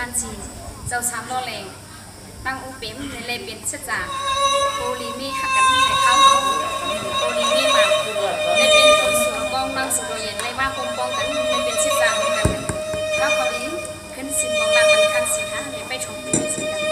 คันชีเจ้าสามล้อแรงตั้งอุเปมในเลเป็นเสจ่าโพลีมีหักกันที่ไหนเข้าเขาโพลีมีมาในเป็นคนสวนกองนั่งสุดเย็นในว่าคมปองกันในเป็นเสจ่าเหมือนกันแล้วพอดีขึ้นสินของหลังมันคันสีฮะเนี่ยไปชมเป็นสีกัน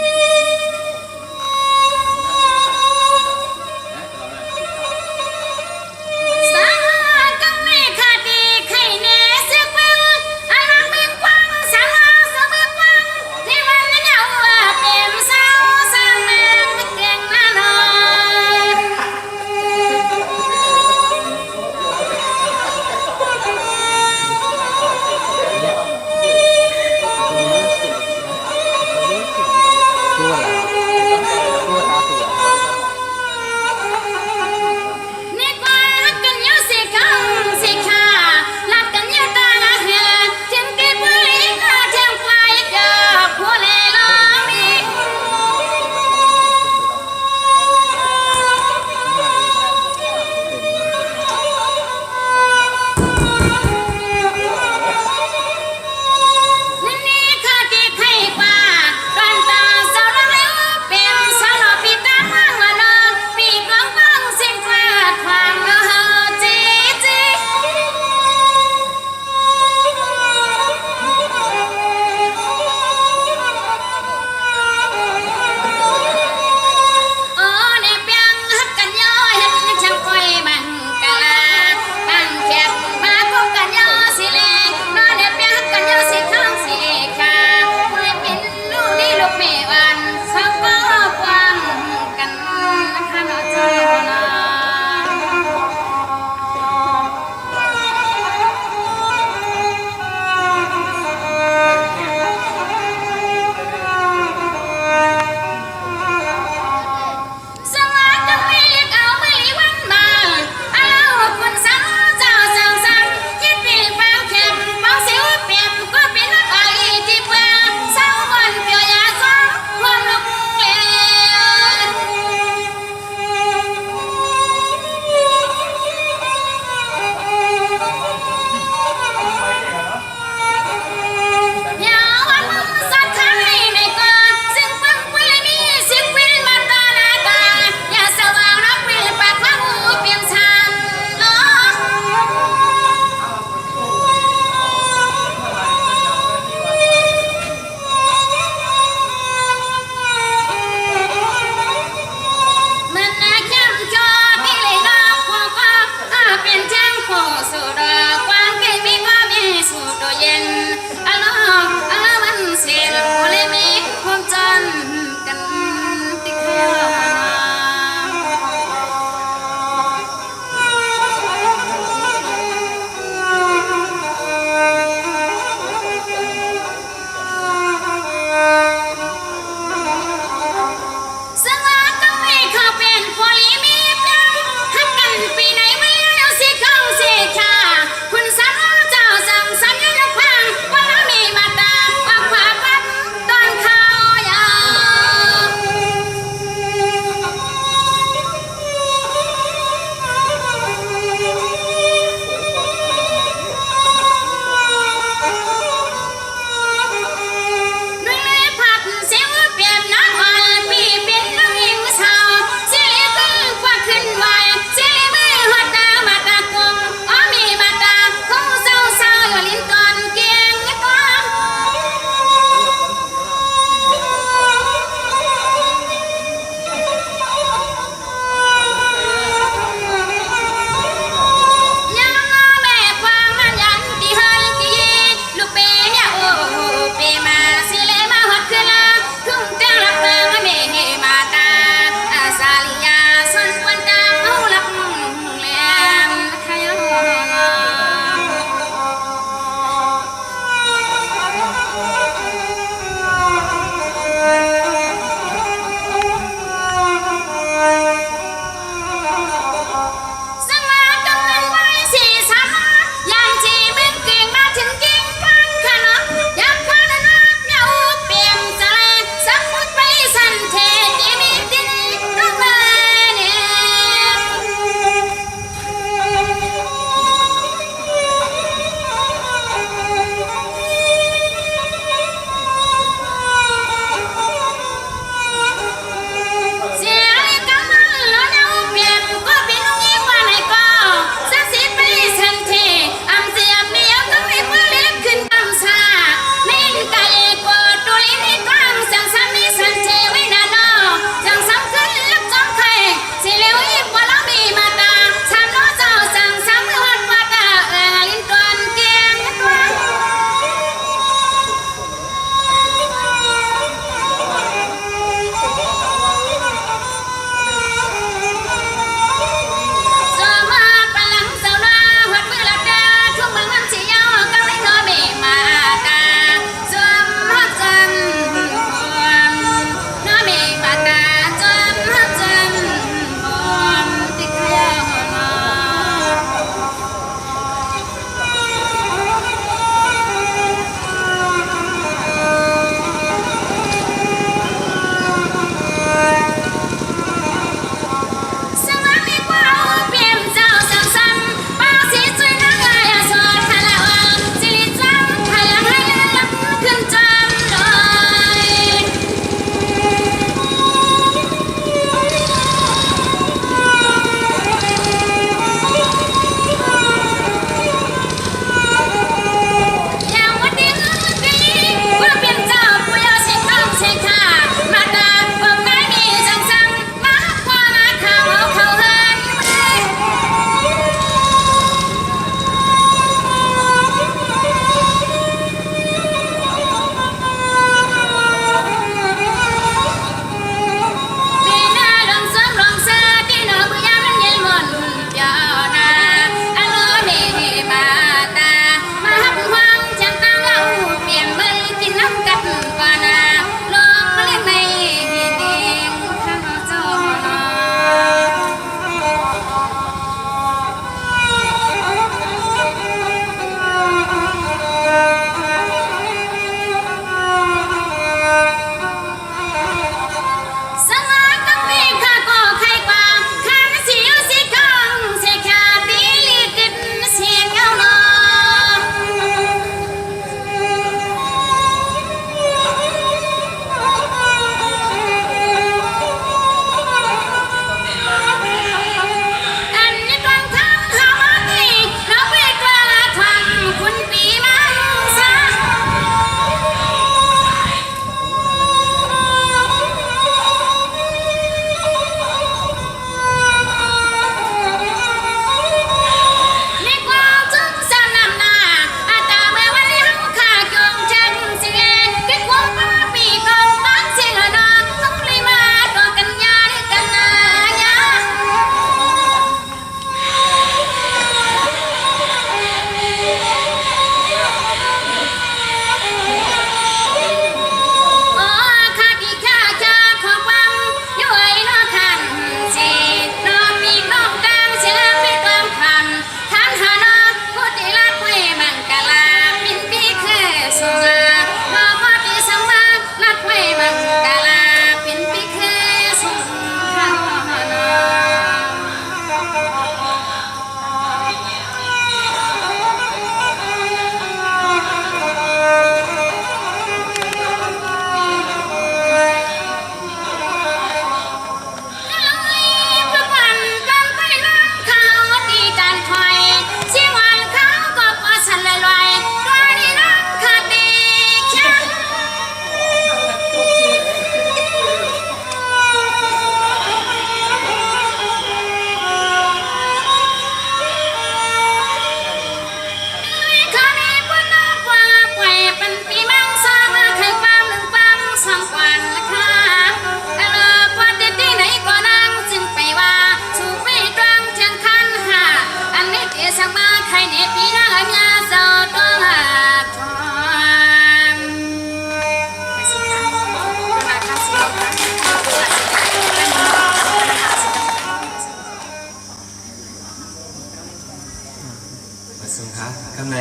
ใน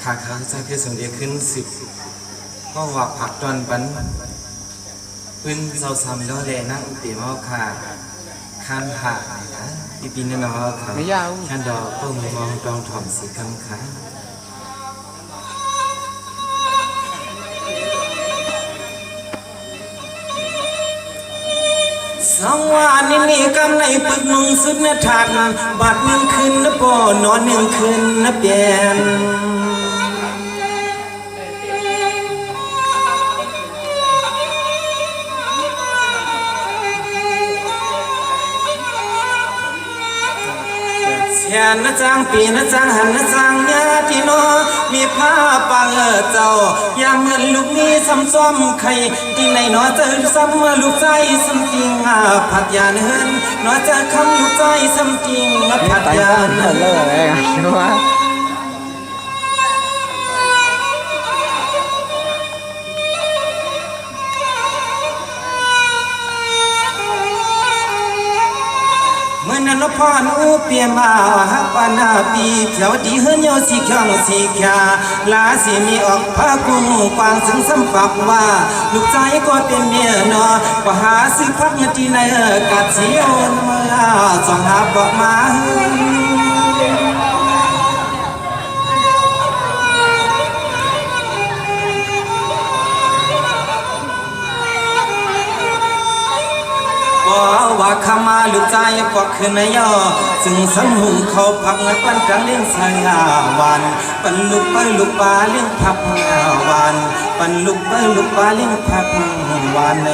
ขาค้างจากคือสมเด็จขึ้นสิบก็ว่าผักตอนปันปืนเสาซ้ำแล้วแลนั่งอุติมาค่ะข้ามผ่านะปีนนอค่ะขันดอกก็มองตองถ่อมสีคำค่ะสังวานี่นี่กำในปึกนุ่งสุดนทันบัดหนึ่งคืนนะปอนอนหนึ่งคืนนะเปลี่ยนเสียนจางปีนจางหันจางญาติโนมีผ้าปังเจ้ายามเงินลูกนี้ซ้ำซ้อมใครที่ในนอเจอซ้ำลูกใจซ้ำจริงผัดยาเนินนอเจอคำลูกใจซ้ำจริงผัดยาเนินนันพรอุเปียมาฮักปานาปีแถวดีเฮือนเยาสีเขียวสีขาวลาสีมีออกพากุ้งกวางถึงสัมผัสว่าลูกใจก็เป็นเมียนอปหาซื้อพักที่ในกัดเสียวเมื่อสองหาบอกมาว่าขมาลูกใจกว่าคืนในย่อซึ่งสำหุงเขาพักในปันกลางเลี้ยงสายวันปันลูกไปลูกปลาเลี้ยงพักวันปันลูกไปลูกปลาเลี้ยงพักวันใน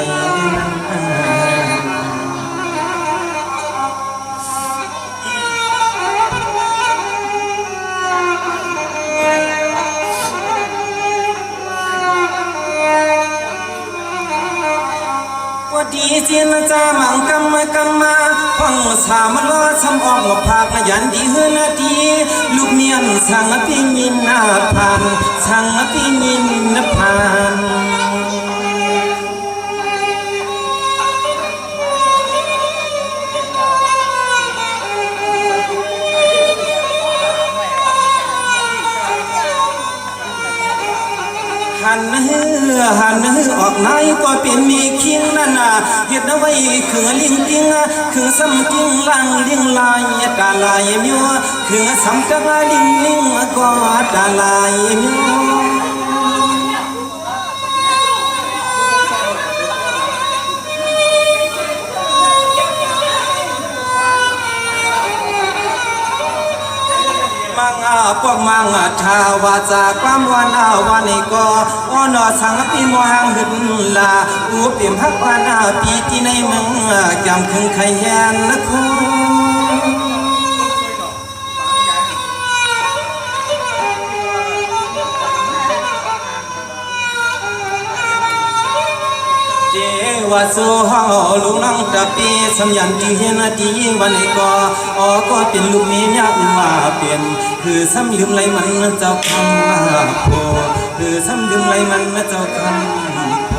ดีเจียนจามังกำมาฟังสามล้อซ้ำออกมาพากยันดีเฮือนาทีลูกเมียนสังพิมินนาพันสังพิมินนพันหันออกไหนก็เป็นมีคิงนั่นน่ะเฮ็ดเอาไว้คือลิงกิ้งคือซ้ำกิ้งลังลิงลายตาลายมิวคือซ้ำจักลิงก็ตาลายมิวพวกมังชาวาจากความวันวันนี้ก็อ้อนอสังปีมหางหึนลาอูเปี่ยมฮักวานาปีที่ในเมืองจำคึงไข่แยนนะคุณว่าสู้เฮาลูกน้องตะปีสำยันที่เห็นที่วันนี้ก็ก็เป็นลูกเมียยักว่าเป็นคือซ้ำลืมไรมันเจ้าคำโพคือซ้ำลืมไรมันเจ้าคำโพ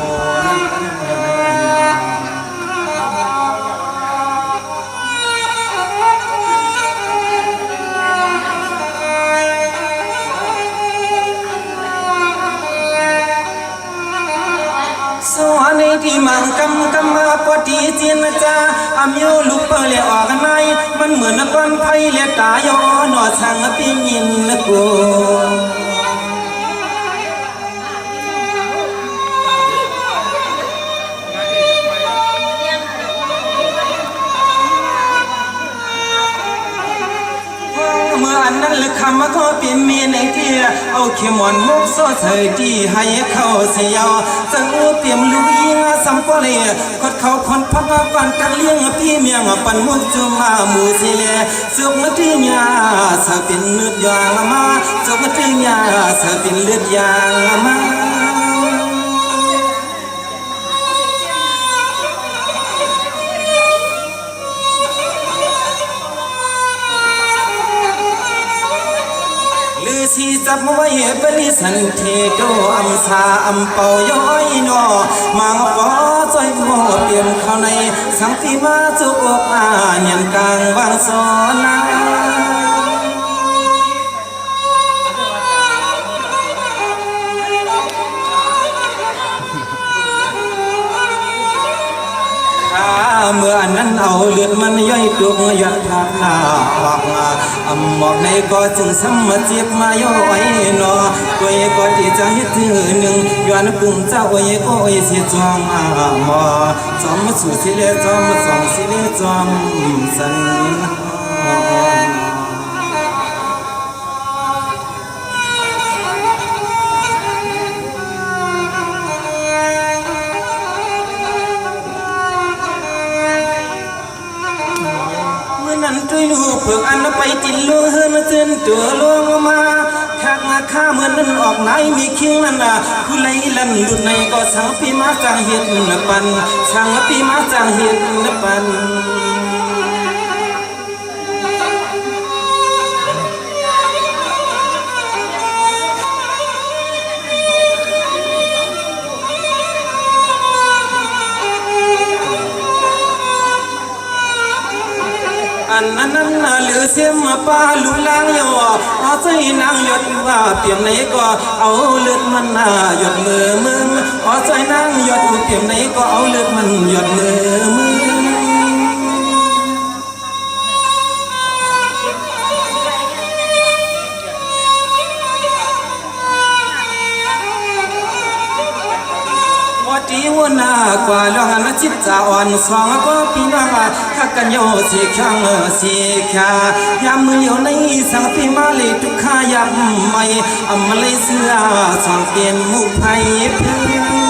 สวรรค์ที่มังกำมาปฏิจินจาอามโยลูกเปลี่ยออกไงมันเหมือนนักวันไฟเลียตายอนอสังปิยินนะกูเมื่ออันนั้นเลยคำว่าก็เป็นเมียในที่เอาเข็มหมอนมุกโซ่เธอที่ให้เขาเสียจะอูเปี่ยมลูกยิงสัมปะเลยกดเขาคนพักปันกันเลี้ยงพี่เมียงปันมุกจุมามูสิเลสุกมาที่ยาสาเป็นเลือดยางมาสุกมาที่ยาสาเป็นเลือดยางมา สีจับไว้เป็นสันเทโดอัมสาอัมเปาย้อยนอมังปอใจโมเปลี่ยนเข้าในสังที่มาจุกอกยันกลางวางสอนา เมื่ออันนั้นเอาเลือดมันย่อยตุกหยัดทากหน้าออกหมอกในก็จึงซ้ำมาเจ็บมาย่อยนอตัวเองก็ที่จะเฮ็ดถือหนึ่งย้อนปึงเจ้าเองก็เสียจอมหมอจอมมาสู่สิเลจอมมาส่องสิเลจอมสันนั้นช่วยลูกเพื่ออันไปจินลูกเฮือนเตือนตัวลงมาข้างมาข้าเมื่อนั้นออกไหนมีเคียงนั่นคือไหลลันหลุดในก็สังปีมาจางเห็ดนปันสังปีมาจางเห็ดนปันอันนั้นเหลือเสียมาป้าลุล้างยอเอาใจนางหยดว่าเปี่ยมไหนก็เอาเลือดมันหยดมือมึงเอาใจนางหยดเปี่ยมไหนก็เอาเลือดมันหยดมือมึงตีวัวนากว่าลองอันจิตจะอ่อนสองก็ปีน้องข้ากันโยสีข้างสีขายามมืออยู่ในสังปีมาเลยทุกขายามไม่มาเลยเสื้อสองเปลี่ยนมุกไผ่เพียง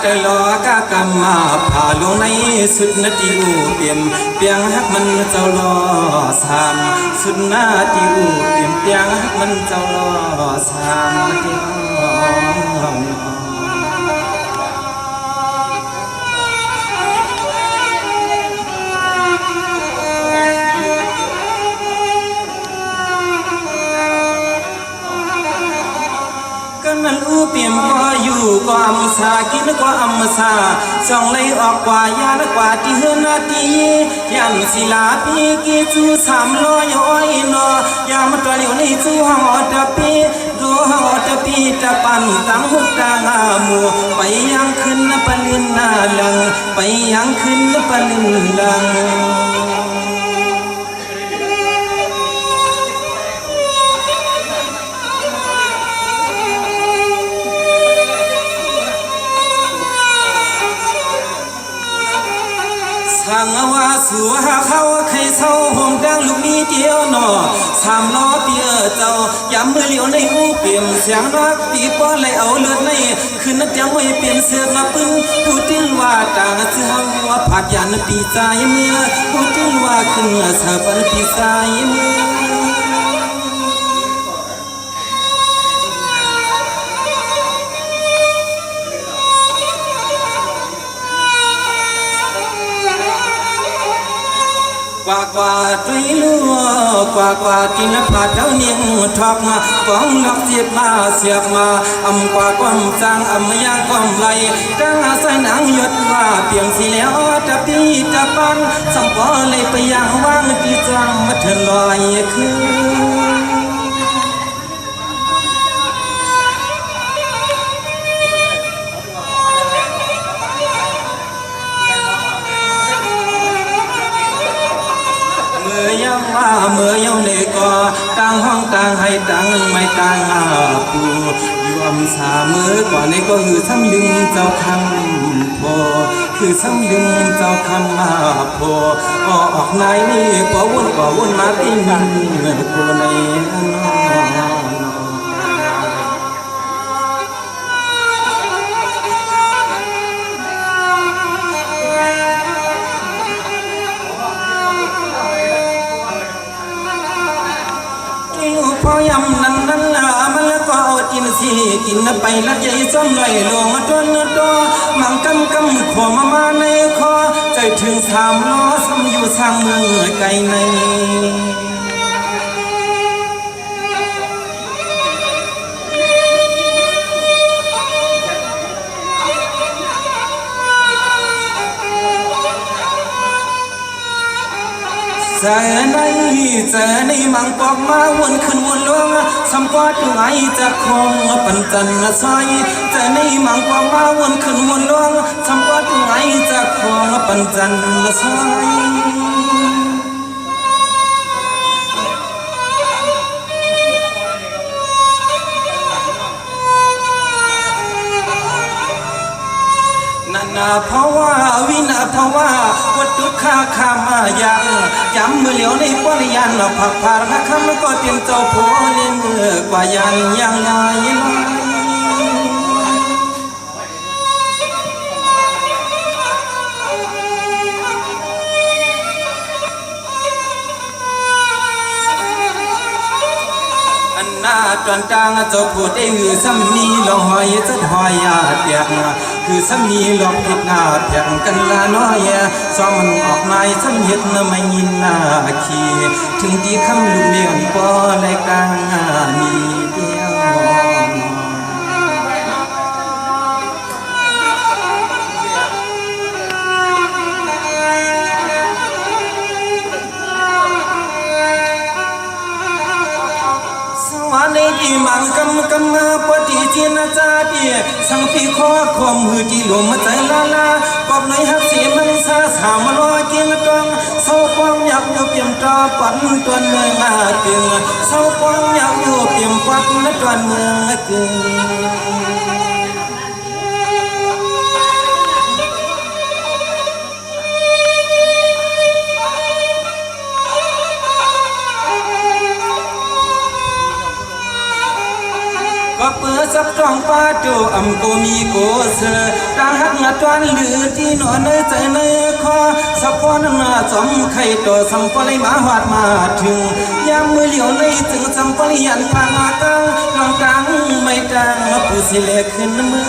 แต่ลอกากำมาผ่าลงในสุดนาทีอูเปี่ยมเปียงฮักมันเจ้าลอสามสุดนาทีอูเปี่ยมเปียงฮักมันเจ้าลอสามนาทีนั่นอูเปี่ยมก็อยู่ก็อัมสากินก็อัมสาส่องเลยออกกว่ายานกว่าที่เฮือนาทียันศิลาปีกีจู300ย้อยนอยามตัวเหลียวในจูห้องอตปีดูห้องอตปีตะปันตั้งหุกตางามูไปยังขึ้นปลินนาลังไปยังขึ้นปลินลังทางว่าสัวเขาใครเศร้าห่มดังลูกมีเดียวหนอ3ล้อเปียเจ้ายามมือเหลียวในหูเปี่ยมเสียงรักตีป้อนเลยเอาเลือดในคืนนัดยังไม่เปลี่ยนเสื้อมาปึ้งพูดถึงว่าต่างเสื้อว่าผัดยันปีใจเมื่อพูดถึงว่าขึ้นสะพันปีใจเมื่อกว่าตุยลัวกว่ากินผาเท่าเนียงทอกมากองหลักเสียบมาเสียบมากว่าความจางยางความไหลตั้งใส่หนังหยดว่าเปี่ยมสีแล้วตะปีตะปันสัมปอเลยไปยังว่างที่จังมาเถินลอยคืนเมื่อยามเลยก็ต่างห้องต่างให้ต่างไม่ต่างปูอยู่อำสาเมื่อก่อนนี้ก็คือซ้ำลืมเจ้าคำพอคือซ้ำลืมเจ้าคำมาพอออกไหนนี่ก็วนมาที่นั่นกูในพอยำนั้นมันแล้วก็เอากินสิกินไปละใจซ้ำไหลลงตัวมังกำขวมาในคอใจถึง3ล้อซ้ำอยู่สร้างเมืองไกลในส เจอในมังปอกมาวนขึ้นวนลงสำกอดอยู่ไอจะคงปันจันซอยเจอในมังปอกมาวนขึ้นวนลงสำกอดอยู่ไอจะคงปันจันซอยนาภาวะวินาภาวะวัดดุขาขามายางย้ำมือเหลียวในป้อนยันผักผาระคำก็เตรียมเจ้าผัวเลี้ยงกว่ายันยังลายตอนกลางเจ้าผู้ได้หือซ้ำมีลองหอยจะหอยยาเตียงคือซ้ำมีลองผิดหน้าเพียงกันละน้อยซ้อมมันออกนายซ้ำเห็ดไม่ยินหน้าขี้ถึงที่คำลูกเมียนปอและกลางมีเดียวในที่มันกำมาปฏิจินจาดีสังปีข้อความหือที่ลมมาใจละปอบในหักเสียมันซาสามรอเกียงตองเศร้าปองอยากอยู่เปี่ยมตาปันตัวเมืองอาเกิงเศร้าปองอยากอยู่เปี่ยมปันตัวเมืองเกิงก็เปิดสับตองป้าโจอำโกมีโกเสตาหักงัดวันหรือที่นอนในใจในคอสับพอนหน้าจอมไข่ต่อสัมปเลยมาหวาดมาถึงยามมือเหลียวในถึงสัมปเลยยันพางาตังลองกังไม่ดังผู้สิเลขึ้นมือ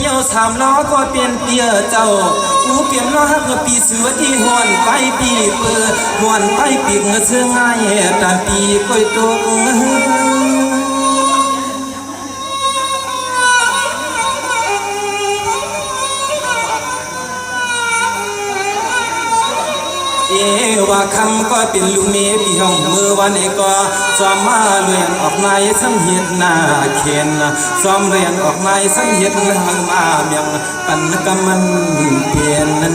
เยาสามล้อก็เปลี่ยนเปียเจ้าอูเปลี่ยนล้อหักปีเสือที่หวนไปปีเปิดหวนไปปีกเสือง่ายตาปีก้อยตกว่าคำก็เป็นลูกเมียพี่ห้องมือวันเอก็ซ้อมมาเรียนออกในสังเหียดหน้าเขียนซ้อมเรียนออกในสังเหียดหางมาเมียงปันกำมันเปลี่ยนนั้น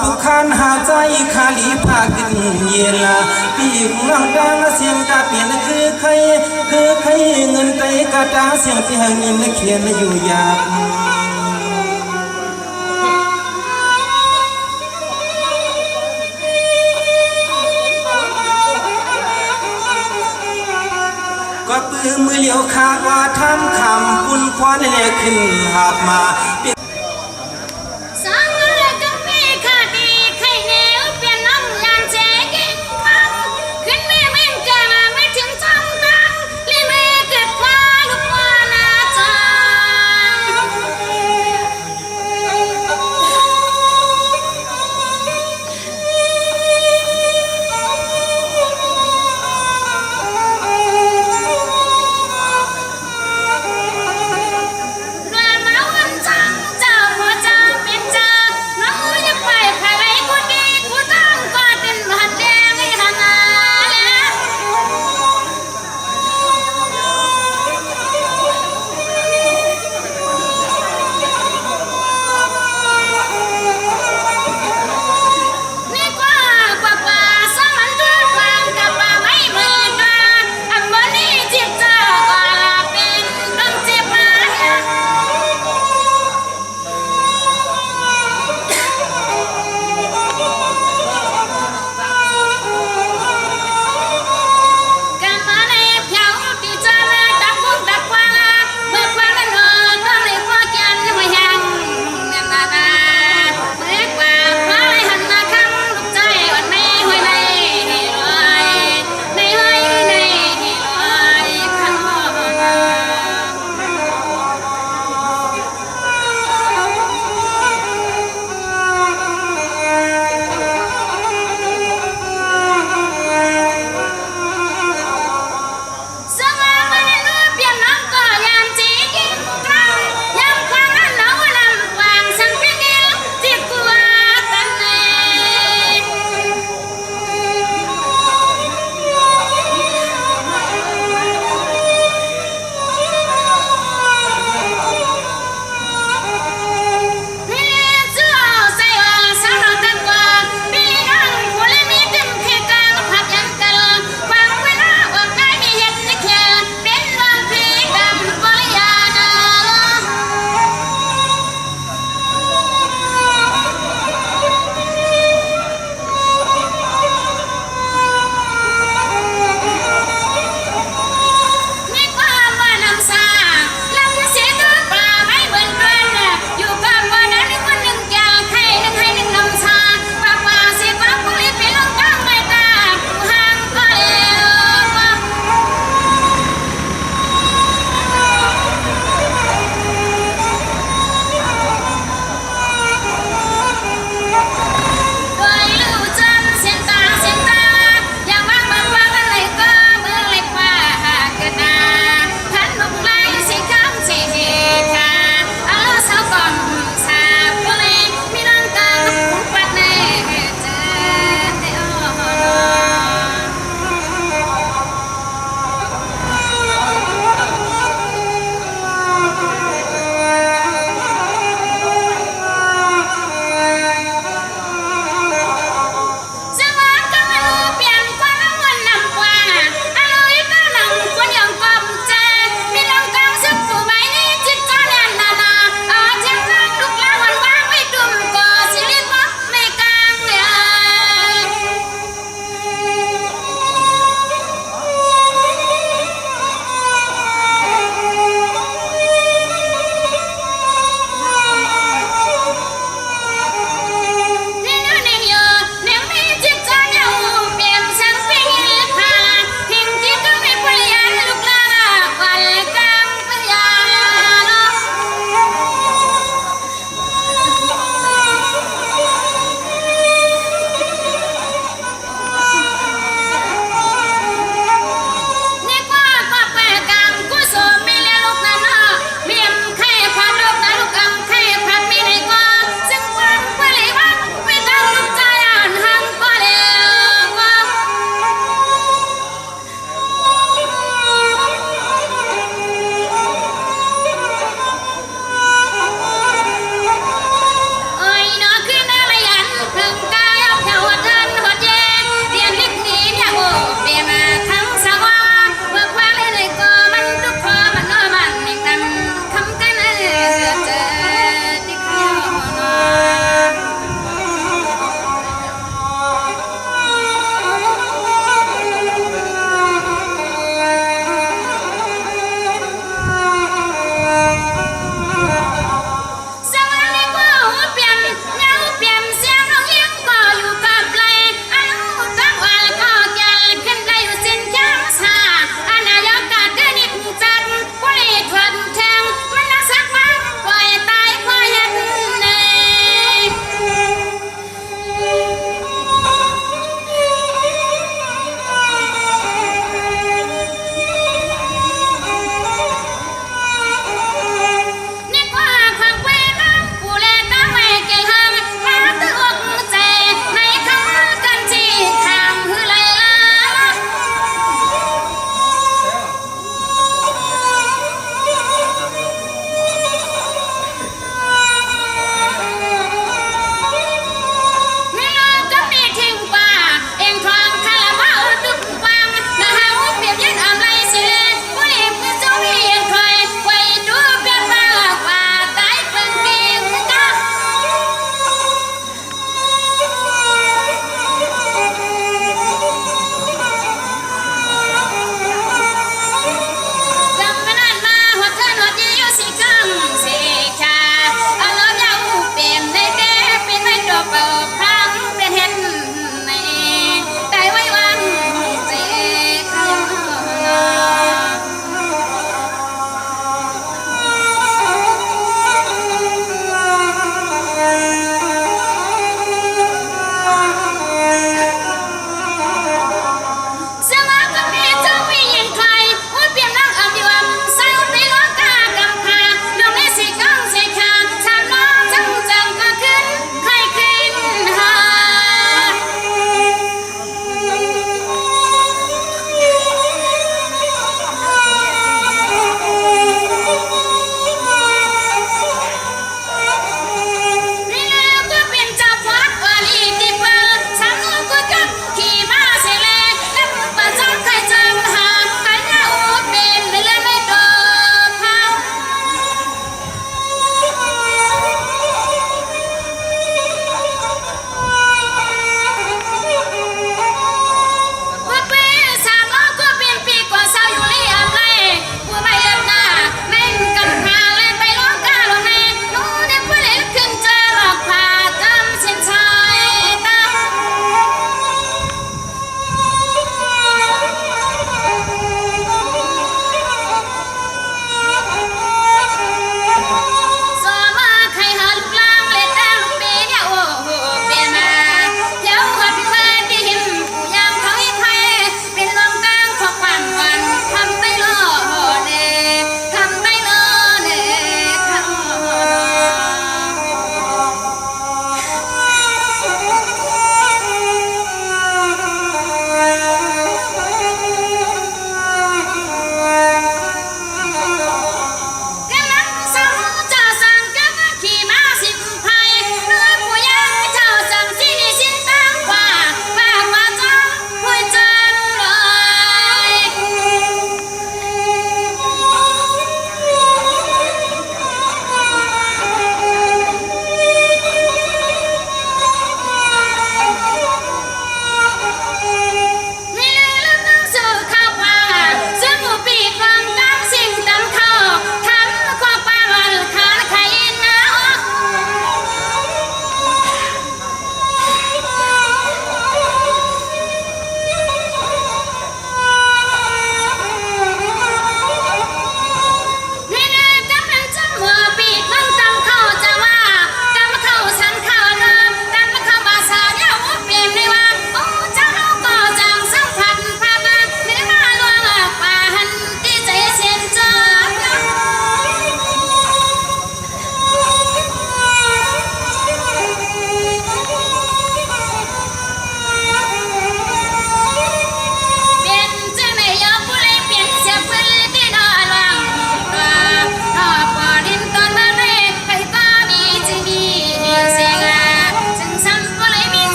ผู้คันหาใจขาลีพาขึ้นเย็นละปีกน้องดังเสียงกาเปลี่ยนคือใครเงินใจกาตาเสียงที่หางินเขียนอยู่ยากก็ปืนมือเหลียวขาดว่าทำคำปุ่นควันเล็กขึ้นหาบมา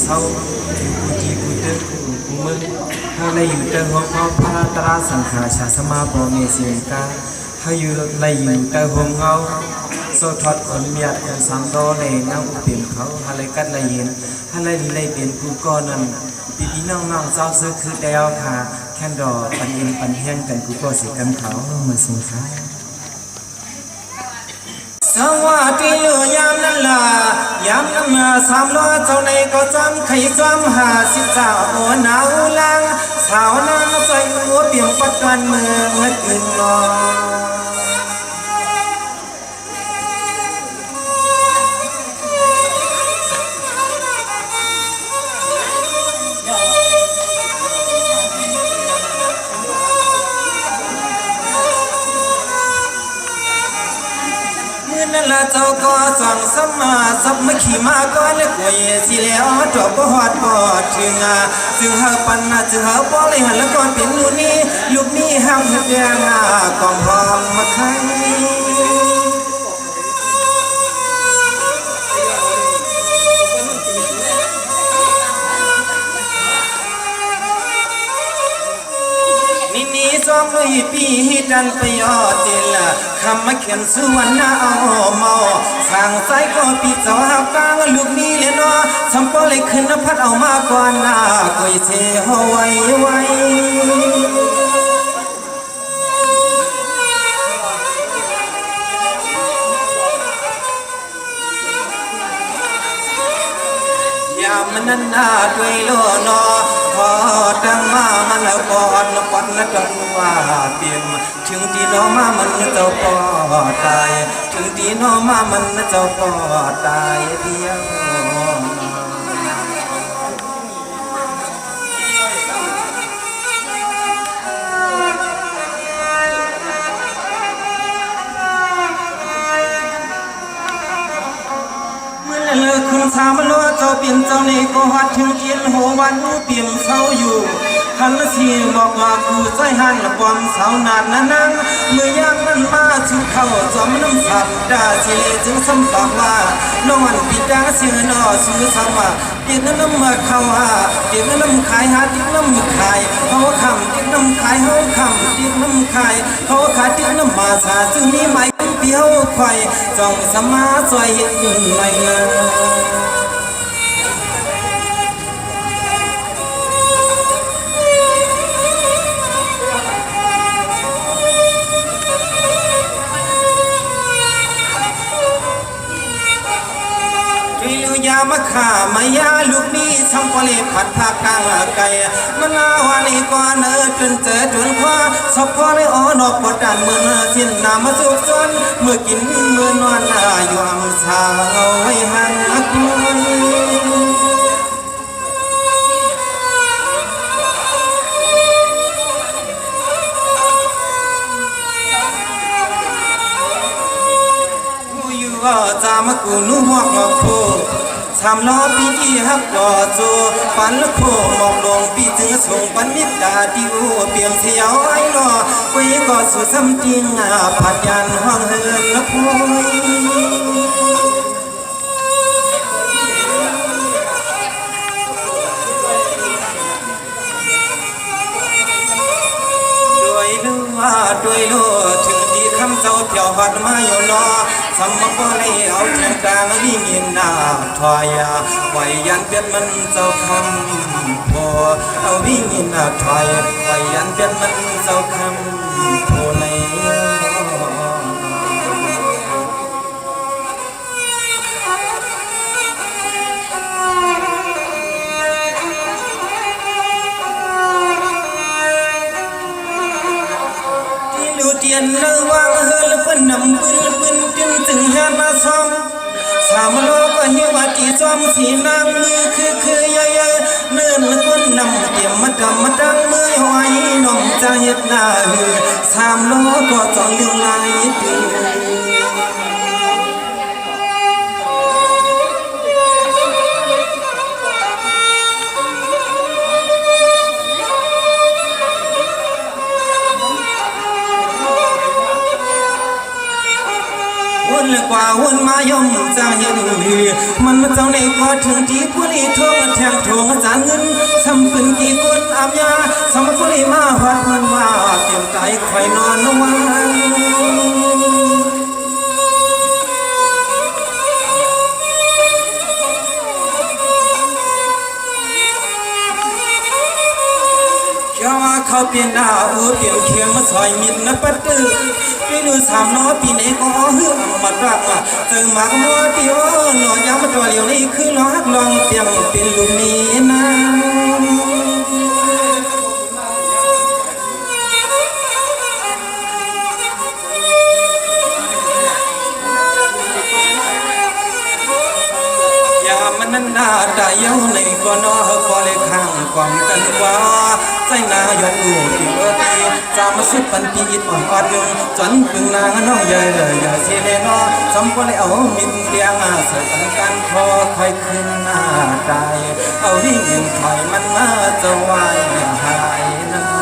เศร้ากูจีกูเตอกูมึงถ้าในอยู่เตอหัวข้อพระตราสังขารชาสมาปเมเสียงกาให้อยู่ในอยู่เตอหัวเงาโซทอดคนเมียดสังโตในนั่งอุเปลี่ยนเขาอะไรกันละเย็นอะไรเลยเปลี่ยนกูก็นั่นพี่น้องเจ้าซื้อคือเดียวค่ะแค่ดอกปันเย็นปันแห้งกันกูก็สิกันเขาเหมือนสงสารสวัสดีลูยามนั่นล่ะยามน้ำ300เจ้าในก็จำไข่จำ50เจ้าโอ้หนาวลังสาวนางใส่หัวเปียงปัดกันเมื่อคืนนอนนั่นละเจ้าก็จังสมาสับมาขี่มาก็เล็กกว่าสิแล้วจบบ่ฮอดบ่ถึงจึงหาปันจึงหาบ่เลยหันแล้วก่อนเป็นลูกนี้ห้ามเฮ็ดอย่างกองพร้อมมาไข่ซ้อมด้วยปีดันไปยอดเจละคำมาเขียนสุวรรณเอาเมาสั่งใจก็ปีเจ้าหักกลางลูกนี้เลยเนาะทำปอเลยขึ้นพัดเอามาก่อนก็ยเทเอาไว้ยามมันนั่นด้วยโลนอพอดังมามันแล้วปอดแล้วจนว่าเปลี่ยนถึงที่น้องมามันเจ้าปอตายถึงที่น้องมามันเจ้าปอตายเดียวเลิกคุณสามล้อเจ้าเปลี่ยนเจ้าในก็หัดถึงเกียนหัววันเปลี่ยนเศร้าอยู่หันละสีบอกว่ากูใจหันละความสาวนานนั่งเมื่อยามมันมาถึงเข้าจอมน้ำสับดาสิเลจึงซ้ำปากว่าน้องวันปิดาเสือนอสู้ซ้ำว่าเด็กน้ำมาเข้าเด็กน้ำขายเด็กน้ำขายเขาคำเด็กน้ำขายเขาคำเด็กน้ำขายเขาขายเด็กน้ำมาสาซึ่งมีไม้เปียวไข่จ้องสมาสวยเห็นไม่เงาอยามาข่ามายาลูกนี้ช่างพอเล็ผัดผักกลางไก่มันลาวานี่ก่อนจนเจอจนคว้าชอบพอเลยนอกปอดดันเมื่อสิ้นน้ำมาสุกจนเมื่อกินเมื่อนอนอยู่อ่ำสาวไว้หันคุณจามกูนุ่หัวกโคสามล้อปีที่ฮักก่อโจปันละโคมองลงปีจึงส่งปันนิดดาดิวเปี่ยมเสียวไอ้ล้อไว้ก่อสู่ซ้ำจริงผัดยันห้องเฮินละพุยด้วยโลถึงที่คำเจ้าเที่ยวหัดมาอยู่นอสมบูรณ์เอาแทงกลางวิ่งยินหน้าถอยไว้ยันเป็นมันเจ้าคำพอเอาวิ่งยินหน้าถอยไว้ยันเป็นมันเจ้าคำพอเลยเตียนระวังเฮลปนนำปืนจนถึงหามาซ้อมสามโลก็เหี่ยวตีซ้อมสีนางมือคือเยอะเนินคนนำเตรียมมาดำมาดังมือหอยน้องจะเฮ็ดหน้าสามโลก็จ้องเลี้ยงลายตื่น นกว่าหุ่นมายมจางเห็นหือมันมาเจ้าในก็ถึงที่ผู้นี้ทวงแทงทวงจานเงินสำปืนกี่คนอาบยาสำผู้นี้มาหอดพันว่าเตรียมใจคอยนอนวันเขาเปลี่ยนดาวเปลี่ยนเขียมมาซอยมิดนะปัดตื้อไปดูสามล้อปีไหนก็เฮือมารักมาเจอมากมัวตีว่าหน่อยามาตัวเหลียวนี่คือล้อหักลองเตียงเป็นลูกนี้นะมันนั้นหน้าตาเย้าในก็นอก็เลยข้างความกันว่าใจนายอดดูที่เมื่อตีจะมาสุดปันปีอิดอ่อนอดหนึ่งจนพึ่งนางน้องใหญ่เลยอย่าเสียเลยนอสมก็เลยเอามินเตียงใส่ตันกันพอค่อยขึ้นหน้าตายเอาวิ่งถอยมันมาจะวายหายนะ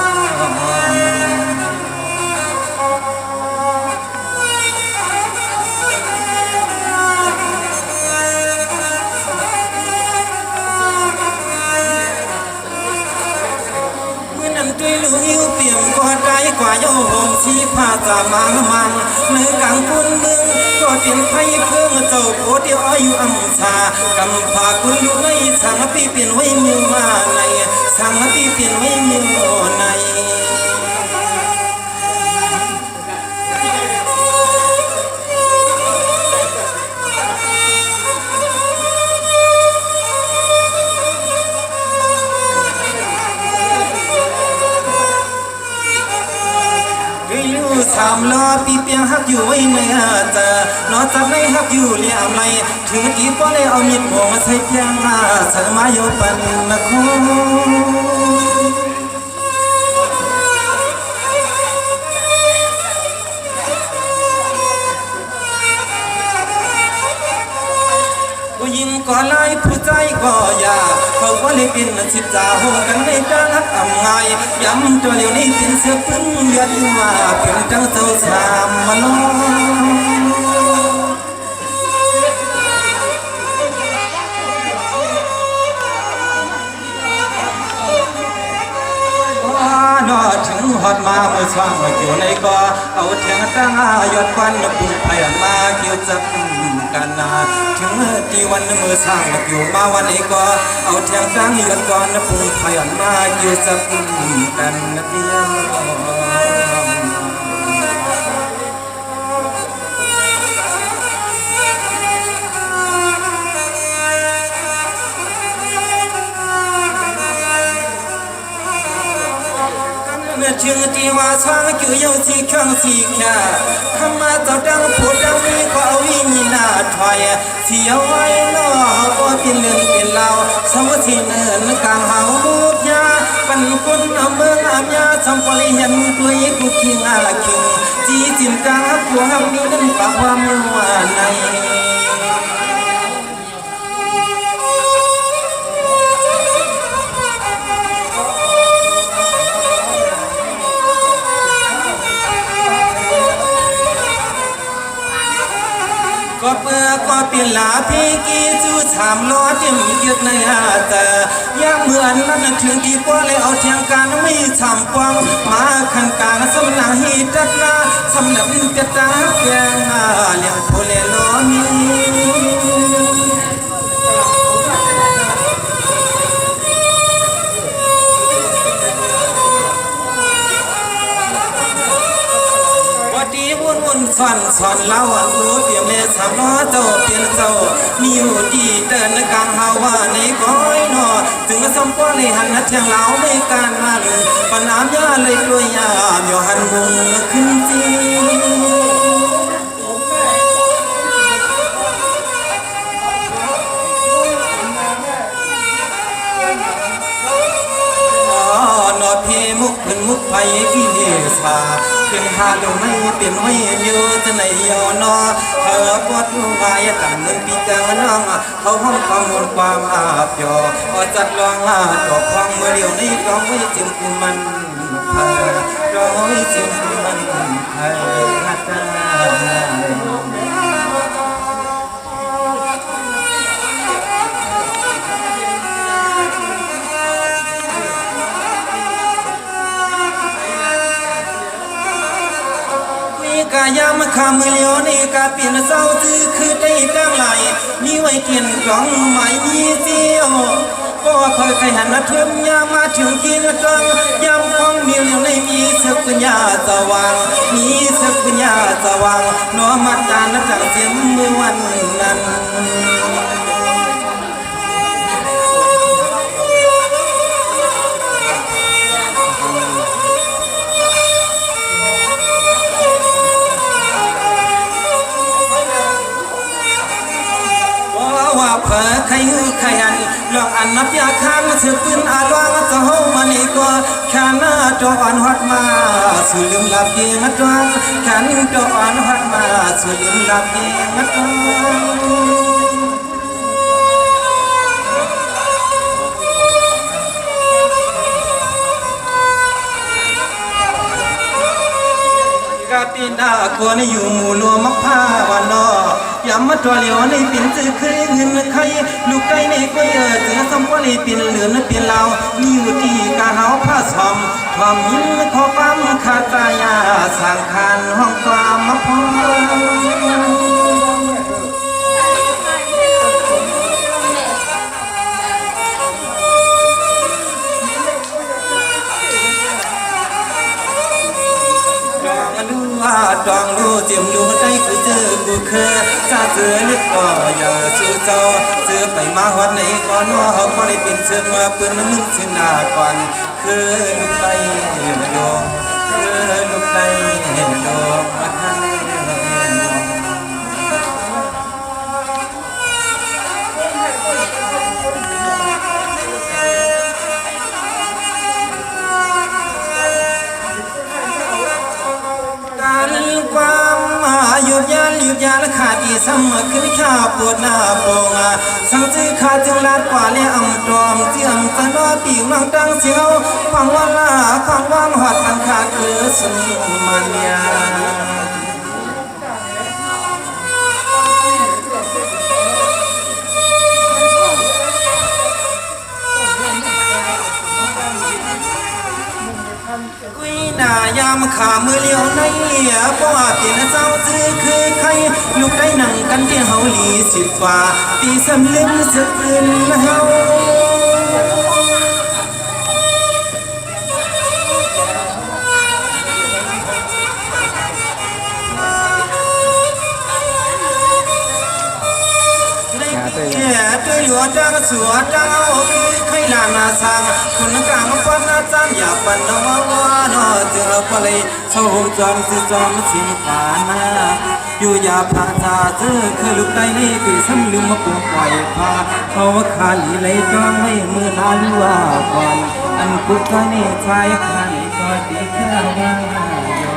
ลูกหิวเปี่ยมก็ได้กว่าโยมชีพาจะมังในกลางคุณมึงก็เปลี่ยนไพ่เครื่องเจ้าโคเดียวอายุอัมชากำพาคุณอยู่ในสังปีเปลี่ยนไว้มีมาในสังปีเปลี่ยนไว้มีในสามล้อปีเปียงฮักอยู่ไว้ในเจอนอจับในฮักอยู่เลี้ยมไรถือกีก็เลยเอามีดโบมาใส่เพียงเสมาโยปันนะคุณยิงก็ไล่ผู้ใจก็อย่าเขาว่าเลยเป็นสิบจ่าหงกันในกลางอ่ำไงย้ำตัวเหลียวนี้เป็นเสือพึ่งเลือดว่าเป็นจังเจ้าสามมาล้อนอถึงหอดมาเมื่อช่วงเกี่ยวในก็เอาเทียงตั้งยอดควันปุ่มพยันมาเกี่ยวจับกันนาถึงที่วันเมื่อสร้างอยู่มาวันนี้ก็เอาเทียงตั้งยอดก่อนปุ่มพยันมาเกี่ยวจับกันเดียวชื่อที่ว่าช้างคือเยาสีข้างสีแค่คำมาเจ้าดังพูดดังนี้ก็เอาวิญญาณถอยเสียไว้นอก็เป็นเรื่องเป็นเล่าสวัสดิ์เนินกลางเฮาบุกยาปันคนเมืองอามยาทำปริยันตัวยิ่งกุคิงอาคิงจีจิมกาผัวหักมีนั่นปากว่าเมื่อวานในก็เปื่อก็เปลี่ยนลาพี่กี่จูสามล้อเต็มเกียรติในแต่ยังเหมือนนั้นถึงกี่กว่าเลยเอาเทียงการไม่ทำกว้างมาขันการสำนักฮิตนาสำนักเปียตาเพียงเลี้ยงผู้เล่ล้อมีวุ่นสอนเล่ารู้เปลี่ยนเลยสามล้อเจ้าเปลี่ยนเจ้ามีอยู่ดีเดินกลางหาว่าในก้อยนอถึงสมก็เลยหันเทียงเล่าไม่การมันปัญหายาเลยกลัวยาเดี๋ยวหันมุงขึ้นจีนอเพมุกเป็นมุกไฟกิเลสาเป็นหาดงไม่เป็นไม่มีจะไหนยอนอเธอปวดวายต่างเงินปีกาน้องเขาห้องความมวลความอาบยอจัดลองดอกควางเมื่อเดียวนี้ร้องไว้จึงคือมันเธอร้องไว้จึงคือมันเธอฮัตตา กายามขามือเลียวนี่กาเปลี่ยนเศร้าจื้อคือได้ตั้งไหลมีไว้เกียนกล่องหมายมีเสียวก็คอยใครหันมาเทิมยามมาถึงกินตรังยามคองมีเลียวในมีสึกปัญญาสว่างมีสึกปัญญาสว่างน้อมมาตานักจากเสียงมือวันนั้นว่าเผอใครฮือใครอันลองอันนับยาค้างเสือปืนอาลวงจะเฮามานี่ก็แค่หน้าจออ่อนฮอดมาสู่ลืมหลับเย็นจวนแค่นี้จออ่อนฮอดมาสู่ลืมหลับเย็นจวนกาปีนาคนอยู่หมู่รวมมักพาวันนอยามมาตัวเหลียวในปิ่นจื้อคือเงินใครลูกไก่ในก้อยเจือสมควรปิ่นเหลือนปิ่นเรามีอยู่ที่กาเฮาผ้าสอมความยิ้มขอความขาดตายาสังขารห้องความมาพอดองลูเจียมลูได้คือเจอกูเคยจะเจอเล็กก็อย่าสู้เจ้าเจอไปมาฮอดในก่อนว่าเขาไม่ได้เป็นเชิงมาเปื้อนมึงเส้นหน้าก่อนคือลูกไก่โยมคือลูกไก่โยมมาทันความมาหยุดยาและขาดอีซ้ำคือข้าปวดหน้าโปงสังจื้อขาดจึงลาดกว่าและอ่ำตรอมเจียมตะนอปีกน้องดังเสียวฟังว่าลาฟังว่างหอดอันขาดคือสุนมันยากุยหน้ายามขามือเลี้ยวในเพราะว่าเป็นเจ้าจื้อคือใครลูกได้นั่งกันที่เฮาหลีสิบฝ่าปีสำลึกสึกอื่นเฮาด้วยหลวงจังสวดจังเอาใครลานาสังคนกลางฟันนาจังอย่าปันนววานอเจอปเลยโชมจอมสิจอมสิปานาอยู่อย่าพาจาเจอคือลูกไก่นี่ปีซ้ำลืมมาปวงปล่อยพาเขาขาลีเลยจ้องให้มือนาลัวก่อนอันกุกไก่นี่ชายขาลีก็ดีแค่ว่ายอ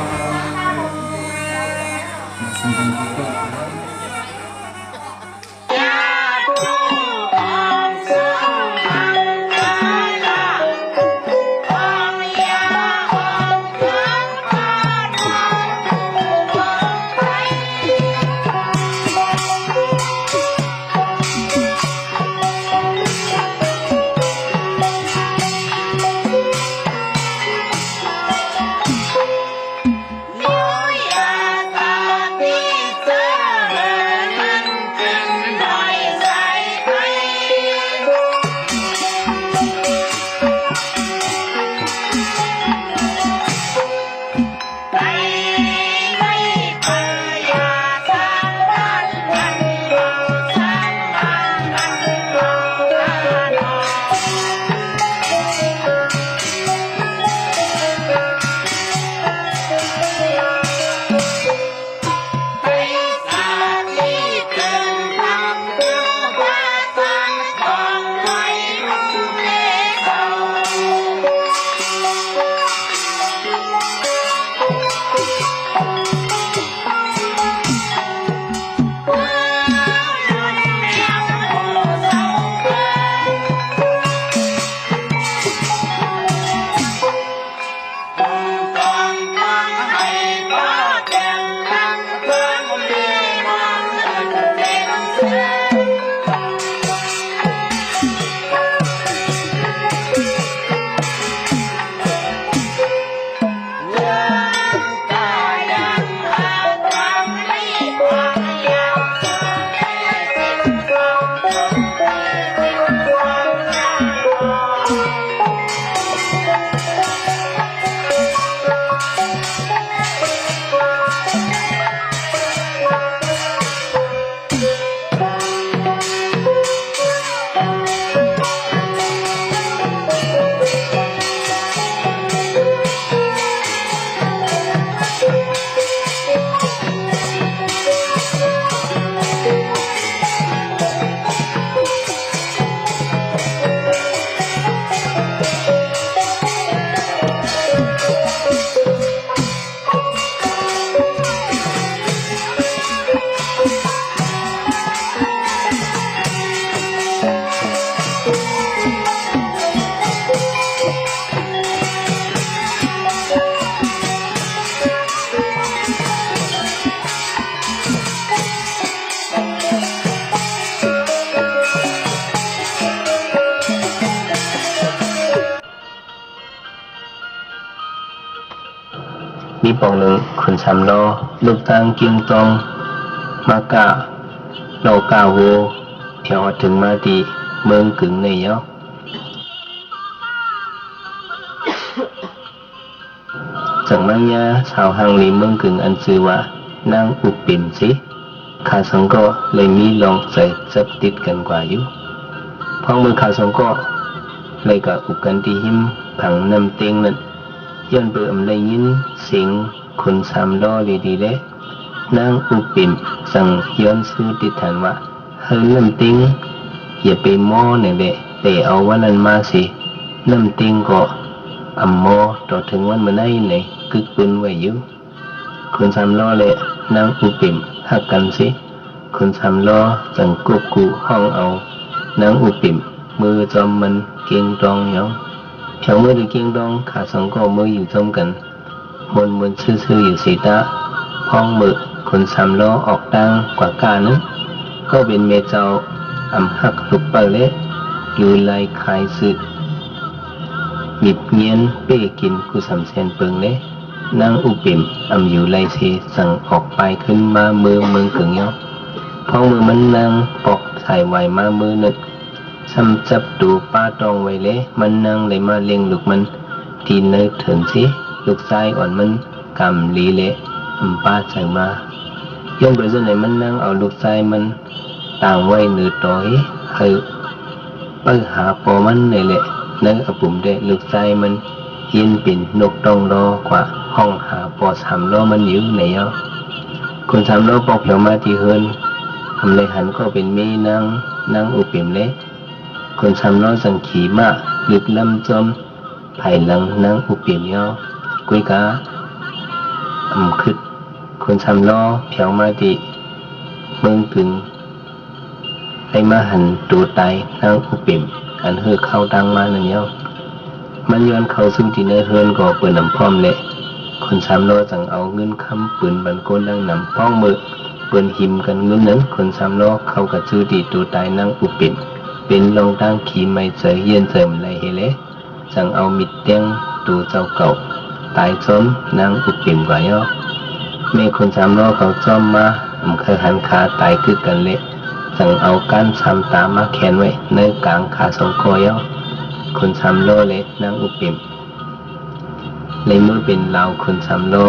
ปองหนึ่งคนสามล้อลูกตั้งเกียงตองมากะโลกาโวเที่ยวถึงมาดีเมืองกึ่งในเนาะจังมังยาชาวฮังลีเมืองกึ่งอันชื่อว่านางอุปปิมสิข้าสังก็เลยมีลองใส่จับติดกันกว่าอยู่พ้องเมืองข้าสังก็เลยกับอุกันที่หิมผังนำเตียงนั้นย้อนเปิมเลยยินเสียงคนสามล้อดีๆเด้นางอุปปิมสั่งย้อนสู้ติดฐานว่าเฮ้ยน้ำติงอย่าไปม้อเนี่ยเด้แต่เอาวันนั้นมาสิน้ำติงก็อำม้อต่อถึงวันเมื่อไหร่เนี่ยกึกปืนไว้อยู่คนสามล้อเลยนางอุปปิมหักกันสิคนสามล้อจังกุกกูห้องเอานางอุปปิมมือจอมมันเกียงตองเนาะเพียงมือที่เกียงตองขาสองก็มืออยู่จอมกันมนซื่อๆอยู่สีตาพ้องมือคนสามล้อออกดังกว่ากานั้นก็เป็นเมเจ้าอำหักลุกเปิดเละอยู่ไล่ขายสึกมิดเงียนเป้กินกุสำเซนเปิงเละนางอุปิมอำอยู่ไล่เสสั่งออกไปขึ้นมาเมืองกึ่งเนาะพ้องมือมันนางปอกใส่ไหวมามือนึกซ้ำจับดูป้าตองไว้เลยมันนั่งเลยมาเลี้ยงลูกมันทีเนื้อถึงสิลูกชายอ่อนมันกำลีเละป้าใส่มาย้อนไปจนไหนมันนั่งเอาลูกชายมันต่างไว้เนื้อต่อยให้ไปหาปอมันนี่แหละเนื้ออปุ่มเด็ลูกชายมันยินปิ่นนกต้องรอกว่าห้องหาปอสามล้อมันอยู่ไหนอ่ะคนสามล้อปอกเผียวมาที่เฮือนทำเลยหันก็เป็นเมนางอุปิมเละคนสามล้อสังขีมาลึกลำจอมภายหลังนางอุปิมย่อกุยกาคึดคนสามล้อเผียวมาที่เมืองถึงได้มาหันตัวตายนางอุปิมอันเฮือเข้าดังมาหนึ่งย่อมันย้อนเข้าซึ่งที่เนื้อเฮือนก็เปิดน้ำพร้อมเละคนสามล้อจังเอาเงินคำปืนบันโกนดังนำพ้องมือเปิดหิมกันเงินนั้นคนสามล้อเข้ากับชื่อดีตัวตายนางอุปิมเป็นรองตั้งขี่ไม่เจอเย็นเจิมไรเฮเลสั่งเอามิดเตียงตัวเจ้าเก่าตายซ้อมนางอุปิมกว่าย่อแม่คนสามล้อเขาซ้อมมาเคยหันขาตายคือกันเละสั่งเอาก้านสามตามาแขวนไว้ในกลางขาสองคอย่อคนสามล้อเละนางอุปิมในเมื่อเป็นลาวคนสามล้อ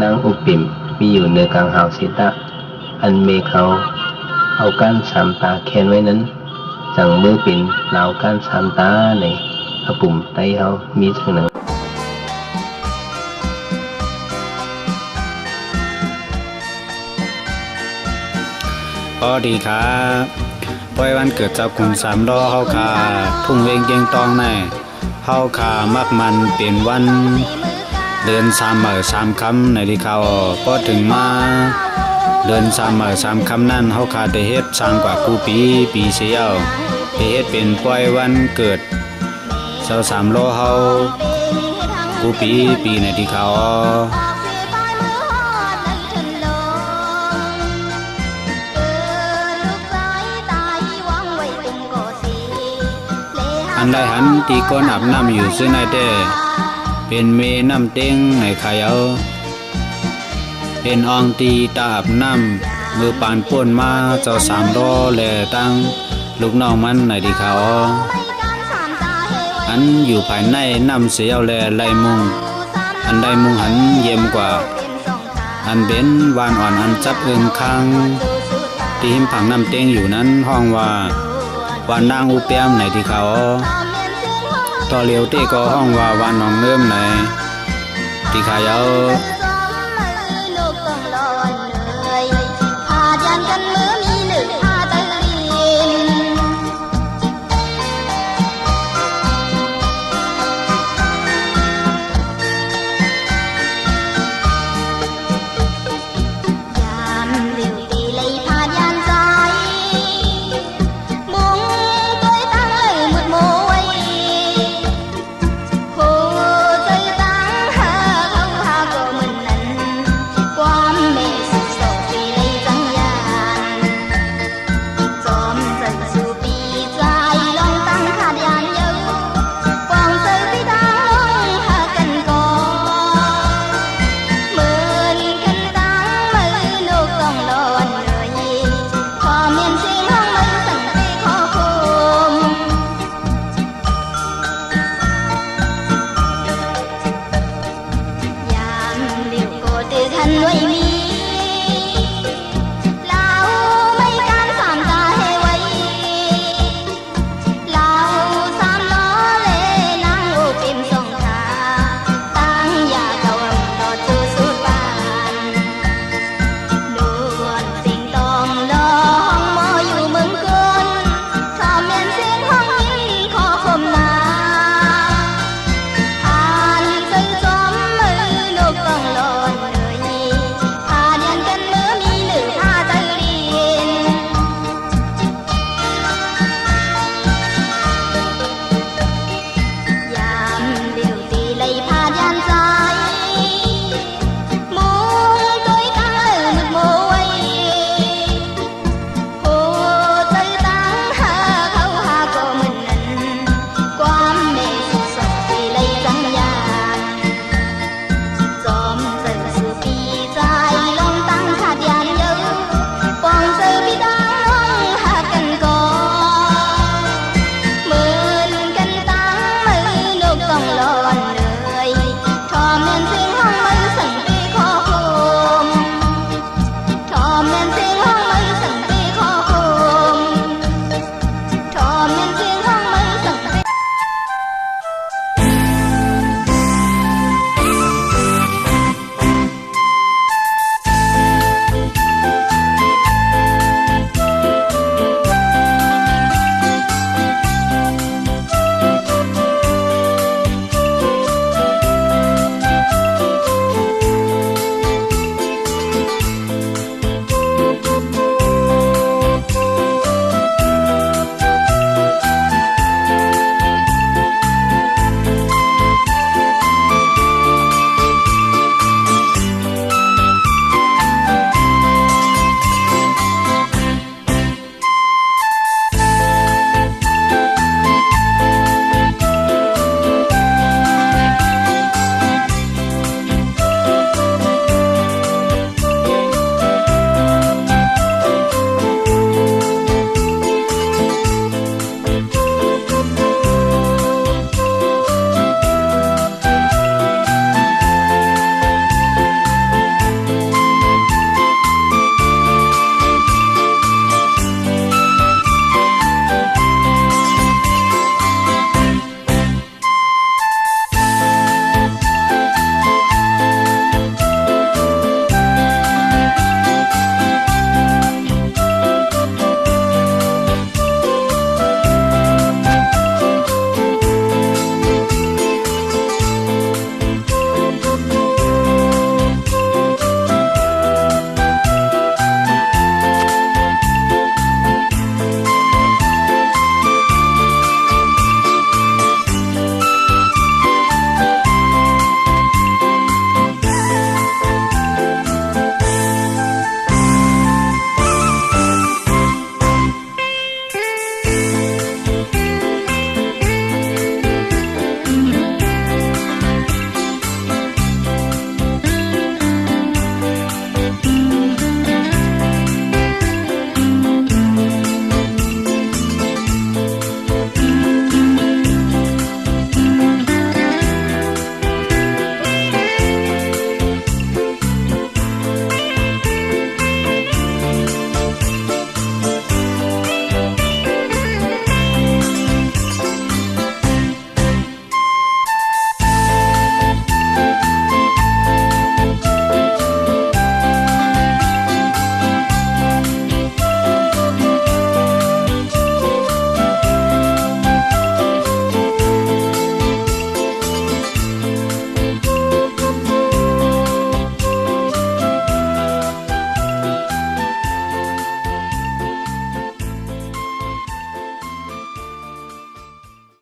นางอุปิมมีอยู่ในกลางหาวสิตะอันเมเขาเอาก้านสามตาแขวนไว้นั้นจังมือเป็นลาวก้านสามตาในอปุ่มไตเขามีจังหนังพอดีครับปล่อยวันเกิดเจ้าคุณสามล้อเฮาคาทุ่งเวงเกียงตองแน่เฮาคามักมันเป็นวันเดือน3 ค่ำในที่เขาพอถึงมาเดือน3 ค่ำนั่นเฮาคาได้เฮ็ดสร้างกว่ากูปีเสียวได้เฮ็ดเป็นปล่อยวันเกิดเจ้าสามล้อเฮากูปีในที่เขาอันใดหันตีก้นอาบน้ำอยู่ซึ่งในเด้เป็นเมน้ำเต็งในขายเอาเป็นอองตีตาอาบน้ำมือปานป่วนมาเจ้าสามล้อแลตั้งลูกน้องมันในที่เขาอันอยู่ภายในน้ำเสียวแลไล่มุงอันใดมุงหันเยี่ยมกว่าอันเป็นวานอ่อนอันจับเอิงค้างที่หิมผังน้ำเต็งอยู่นั้นห้องว่าวานนางอุเปียมในที่เขาต่อเลียวเต้ก็ห้องว่าวานน้องเริ่มในที่ขายเอา ด้วย